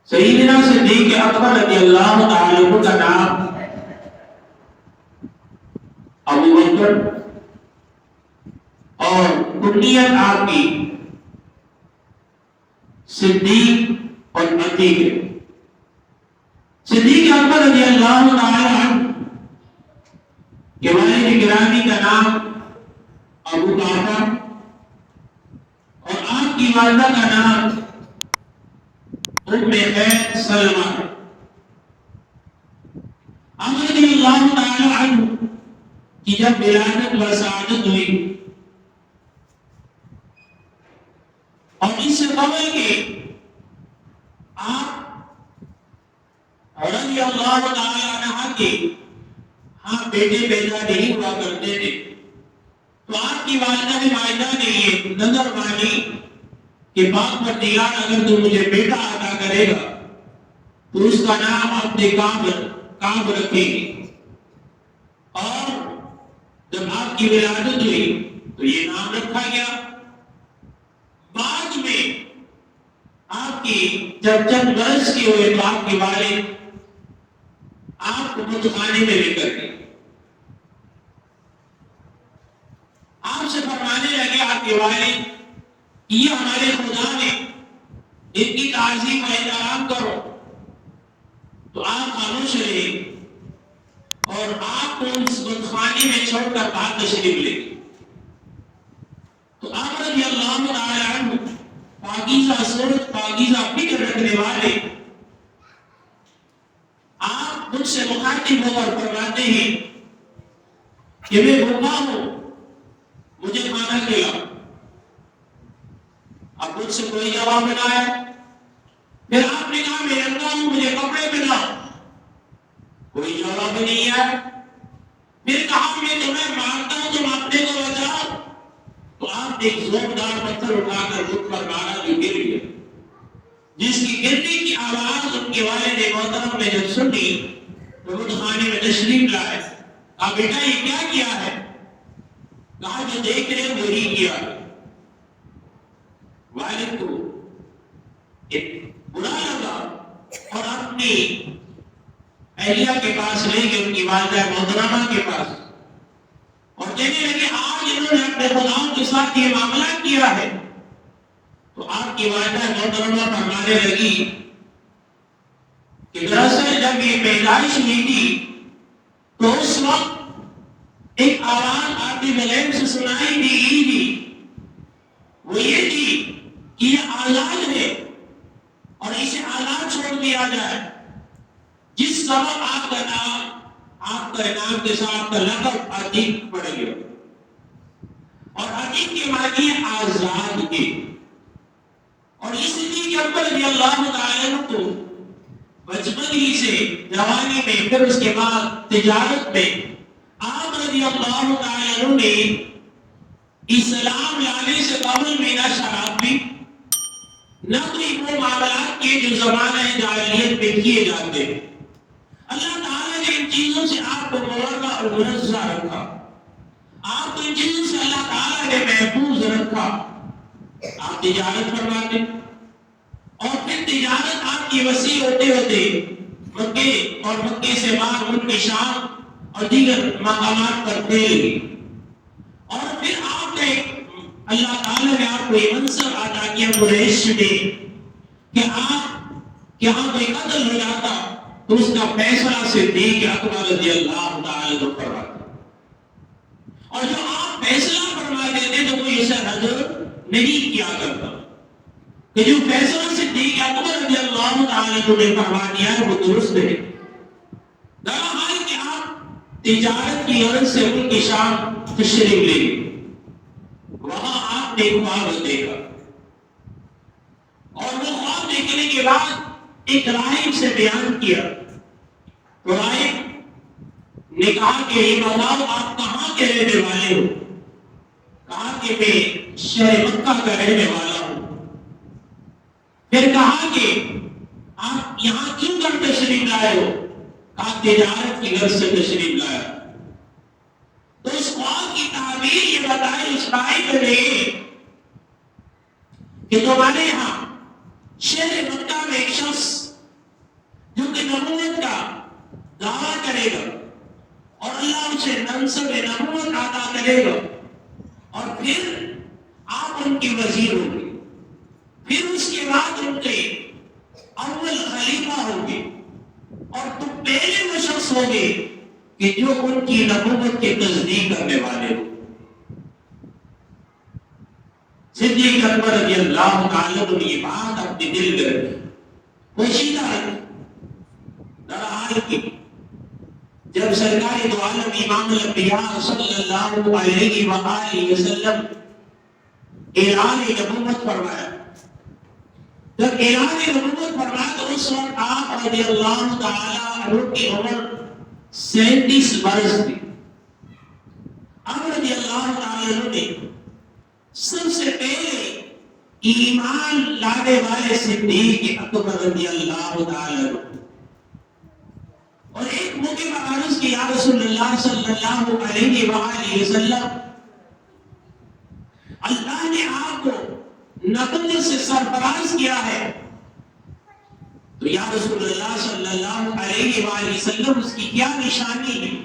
سیدنا صدیق اکبر رضی اللہ تعالی عنہ کا نام ابو بکر اور کنیت آپ کی صدیق اور عتیق ہے۔ صدیق اکبر رضی اللہ تعالی عنہ کے والد گرامی کا نام ابو طاہر اور آپ کی والدہ کا نام ام خیر سلمہ ہے۔ عمر رضی اللہ تعالی عنہ کی جب ولادت و سعادت ہوئی اور اس سے قبل کہ آپ رضی اللہ تعالی عنہ کے ہاں بیٹے پیدا نہیں ہوا کرتے تھے، تو آپ کی والدہ مائدہ نے یہ نظر مانی کہ باپ پروردگار اگر تو مجھے بیٹا عطا کرے گا تو اس کا نام اپنے کعب رکھے گی، اور جب آپ کی ولادت ہوئی تو یہ نام رکھا گیا۔ بعد میں آپ کی جب چند برس کے ہوئے تو آپ کے والد آپ کو بتخانے میں لے کر گئے، آپ سے فرمانے لگے آپ کے والد یہ ہمارے خدا نے ان کی تعظیم و احترام کرو، تو آپ خاموش رہے اور آپ کو اس بتخانے میں چھوڑ کر باہر تشریف لے گئے۔ تو آپ رضی اللہ تعالی عنہ پاکیزہ صورت پاکیزہ فکر رکھنے والے آپ مجھ سے مخاطب ہو کر فرماتے ہیں کہ میں بھوکا ہوں، مجھے کھانا کھلاؤ۔ اب مجھ سے کوئی جواب نہ آیا۔ پھر آپ نے کہا میں ننگا ہوں، مجھے کپڑے پہناؤ، کوئی جواب نہیں آیا۔ پھر کہا میں تمہیں مارتا ہوں، تم اپنے کو بچاؤ، تو آپ نے ایک زوردار پتھر اٹھا کر مجھ پر مارا جو گر گیا، جس کی گرنے کی آواز ان کے والد محترم نے جب سنی تو وہ خانے میں تشریف لائے۔ کہا بیٹا یہ کیا کیا ہے؟ کہا جو دیکھ رہے ہو وہی کیا۔ والد کو برا لگا اور اپنی اہلیہ کے پاس لے گئے، ان کی والدہ محترمہ کے پاس، اور کہنے لگے آج انہوں نے اپنے خداؤں کے ساتھ یہ معاملہ کیا ہے۔ تو آپ کی والدہ محترمہ فرمانے لگی کہ دراصل جب یہ پیدائش ہوئی تھی تو اس وقت ایک آواز آپ کے غیب سے سنائی دی تھی، وہ یہ تھی کہ یہ آزاد ہے اور اسے آزاد چھوڑ دیا جائے، جس سبب آپ کا نام کے ساتھ کا لقب عتیق پڑ گیا، اور عتیق کے معنی آزاد کے، اور اس لیے کہ اکبر رضی اللہ تعالی عنہ کو بچپن ہی سے جوانی میں پھر اس کے بعد تجارت میں آپ رضی اللہ تعالی عنہ نے اسلام لانے سے قبل میں نہ شراب بھی نہ کوئی وہ معاملات کے جو زمانہ جاہلیت میں کیے جاتے ہیں۔ اللہ تعالیٰ نے ان چیزوں سے آپ کو مورا اور منزہ رکھا، آپ کو ان چیزوں سے اللہ تعالیٰ نے محفوظ رکھا۔ آپ تجارت فرماتے اور پھر تجارت آپ کی وسیع ہوتے ہوتے مکے اور مکے سے باہر ملک شام اور دیگر مقامات پر پھیل گئی، اور پھر آپ نے اللہ تعالیٰ نے آپ کو یہ منصب عطا کیا قریش میں کہ آپ کے ہاں کوئی قتل ہو جاتا تو اس کا فیصلہ صدیق اکبر رضی اللہ تعالی عنہ فرماتے، اور جو آپ فیصلہ فرما دیتے تو کوئی اسے نظر نہیں کیا کرتا کہ جو فیصلہ صدیق اکبر رضی اللہ تعالی عنہ نے فرما دیا ہے وہ درست ہے۔ درحال کہ آپ تجارت کی غرض سے ان کی شام تشریف لے گئے، وہاں آپ نے خواب دیکھا، اور وہ خواب دیکھنے کے بعد ایک راہب سے بیان کیا، تو راہب نے کہا کہ یہ بتاؤ آپ کہاں کے رہنے والے ہو؟ کہا کہ میں شہر مکہ کا رہنے والا ہوں۔ پھر کہا کہ آپ یہاں کیوں کر تشریف لائے ہو؟ کہا تجارت کی غرض سے تشریف لایا۔ تو اس خواب کی تعبیر یہ بتائی اس راہب نے کہ تمہارے یہاں شہر مکہ میں ایک شخص اللہ اسے منصب نبوت عطا کرے گا اور پھر آپ ان کی وزیر ہوں گے، پھر اس کے بعد ان کے اول خلیفہ ہوں گے، اور تم پہلے وہ شخص ہوں گے کہ جو ان کی نبوت کی تصدیق کرنے والے ہوں۔ صدیق اکبر رضی اللہ تعالیٰ عنہ نے یہ بات اپنے دل میں رکھی، پوشیدہ رکھی، درحال کی جب سرکار دو عالم امام الانبیاء صلی اللہ علیہ وآلہ وسلم اعلان نبوت فرمایا، جب اعلان نبوت فرمایا تو اس وقت آپ رضی اللہ تعالیٰ عنہ کی عمر 37 برس تھی۔ آپ رضی اللہ تعالیٰ عنہ نے سب سے پہلے ایمان لانے والے صدیق اکبر رضی اللہ تعالیٰ عنہ، اور ایک موقع پر عرض کی یا رسول اللہ صلی اللہ علیہ وآلہ وسلم، اللہ نے آپ کو نبوت سے سرفراز کیا ہے، تو یا رسول اللہ صلی اللہ علیہ وآلہ وسلم اس کی کیا نشانی ہے؟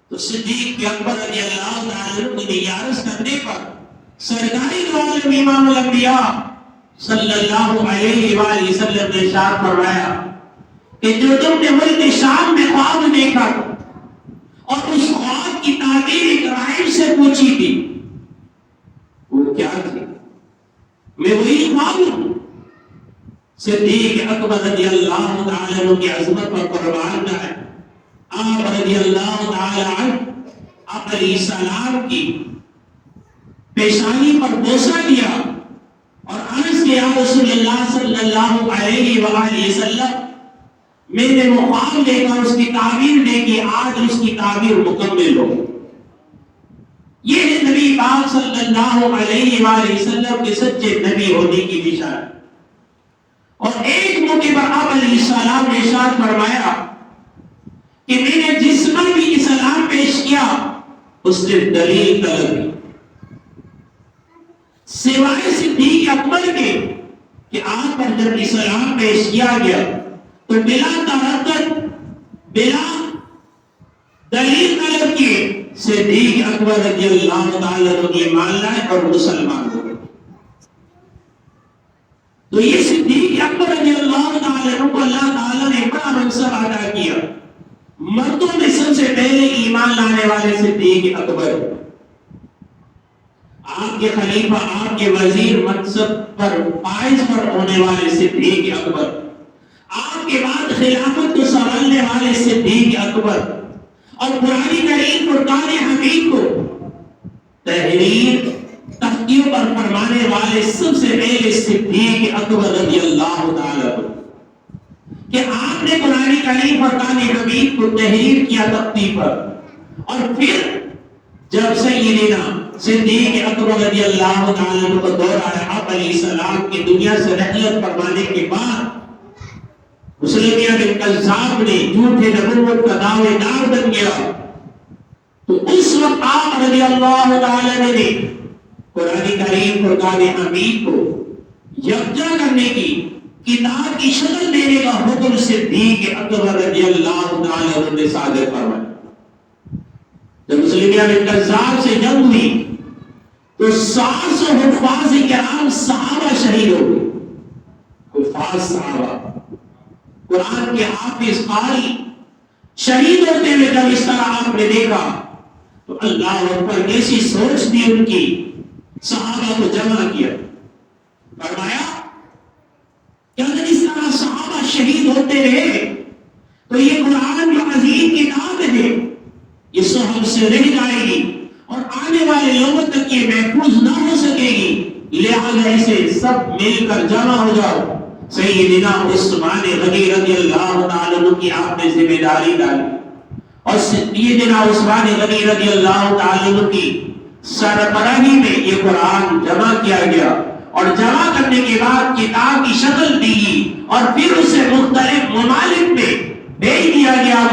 تو صدیق اکبر رضی اللہ تعالیٰ عنہ نے عرض کرنے پر سرکار دو عالم امام الانبیاء صلی اللہ علیہ وآلہ وسلم نے ارشاد فرمایا کہ جو تم نے ملک شام میں خواب دیکھا اور اس خواب کی تعبیر ابراہیم سے پوچھی تھی، وہ کیا تھی؟ میں وہی خواب ہوں۔ صدیق اکبر رضی اللہ تعالیٰ عنہ کی عظمت پر قربان ہے، آپ رضی اللہ تعالیٰ عنہ آپ علیہ السلام کی پیشانی پر بوسہ دیا اور عرض کیا رسول اللہ صلی اللہ علیہ وآلہ وسلم، میں نے خواب لے کر اس کی تعبیر دے کی، آج اس کی تعبیر مکمل ہو۔ یہ ہے نبی پاک صلی اللہ علیہ وآلہ وسلم کے سچے نبی ہونے کی نشان۔ اور ایک موقع پر آپ علیہ السلام نے ارشاد فرمایا کہ میں نے جس پر بھی اسلام پیش کیا اس نے دلیل طلب کی، سوائے صدیق اکبر کے کہ آپ پر جب اسلام پیش کیا گیا تو بلا تردد بلا دلیل طلب کیے صدیق اکبر رضی اللہ تعالیٰ عنہ ایمان لائے اور مسلمان ہوئے۔ تو یہ صدیق اکبر رضی اللہ تعالیٰ عنہ کو اللہ تعالیٰ نے بڑا منصب عطا کیا، مردوں میں سب سے پہلے ایمان لانے والے صدیق اکبر، آپ کے خلیفہ آپ کے وزیر منصب پر فائز پر ہونے والے صدیق اکبر، آپ کے بعد خلافت کو سنبھالنے والے صدیق اکبر، اور قرآن کریم فرقان حمید کو تحریر تختیوں پر فرمانے والے سب سے پہلے صدیق اکبر رضی اللہ تعالیٰ عنہ، کہ آپ نے قرآن کریم فرقان حمید کو تحریر کیا تختی پر، اور پھر جب سیدنا صدیق اکبر رضی اللہ تعالیٰ عنہ کو دور آیا، آپ علیہ السلام کی دنیا سے رحلت فرمانے کے بعد مسلمیہ بن کذاب نے جھوٹے نبوت کا دعوے دار بن گیا، تو اس وقت آپ رضی اللہ تعالیٰ عنہ نے قرآن کریم فرقان حمید کو یکجا کرنے کی کتاب کی شکل دینے کا حکم صدیق اکبر رضی اللہ تعالیٰ عنہ نے صادر فرمایا۔ جب مسلمیہ بن کذاب سے جنگ ہوئی تو 700 حفاظ کرام صحابہ شہید ہو گئے۔ حفاظ صحابہ، قرآن کے حافظ قاری شہید ہوتے ہوئے جب اس طرح آپ نے دیکھا تو اللہ اکبر، کیسی سوچ تھی ان کی، صحابہ کو جمع کیا، فرمایا کہ اگر اس طرح صحابہ شہید ہوتے رہے تو یہ قرآن جو عظیم کتاب ہے یہ صحب سے رہ جائے گی اور آنے والے لوگوں تک یہ محفوظ نہ ہو سکے گی، لہذا اسے سب مل کر جمع ہو جاؤ۔ سیدنا عثمان غنی رضی اللہ تعالیٰ عنہ کی آپ نے ذمہ داری ڈالی، اور سیدنا عثمان غنی رضی اللہ تعالیٰ عنہ کی سربراہی میں یہ قرآن جمع کیا گیا، اور جمع کرنے کے بعد کتاب کی شکل دی اور پھر اسے مختلف ممالک میں بھیج دیا گیا،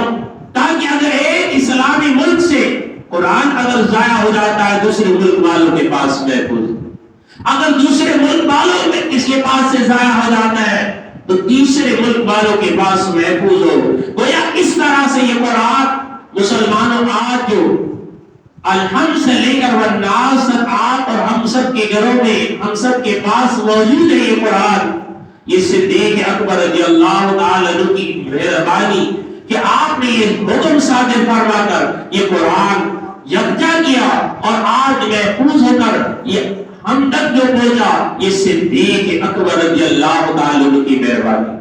تاکہ اگر ایک اسلامی ملک سے قرآن اگر ضائع ہو جاتا ہے دوسرے ملک والوں کے پاس محفوظ، اگر دوسرے ملک والوں میں اس کے پاس سے ضائع ہو جاتا ہے تو تیسرے ملک والوں کے پاس محفوظ ہو۔ گویا اس طرح سے یہ قرآن مسلمانوں آج جو الحمد سے لے کر والناس تک آپ اور ہم سب کے گھروں میں ہم سب کے پاس موجود ہے یہ قرآن، یہ صدیق اکبر رضی اللہ تعالی عنہ کی مہربانی کہ آپ نے یہ حکم صادر فرما کر یہ قرآن یکجا کیا اور آج محفوظ ہو کر یہ ہم تک جو پہنچا یہ صدیق اکبر رضی اللہ تعالی عنہ کی مہربانی۔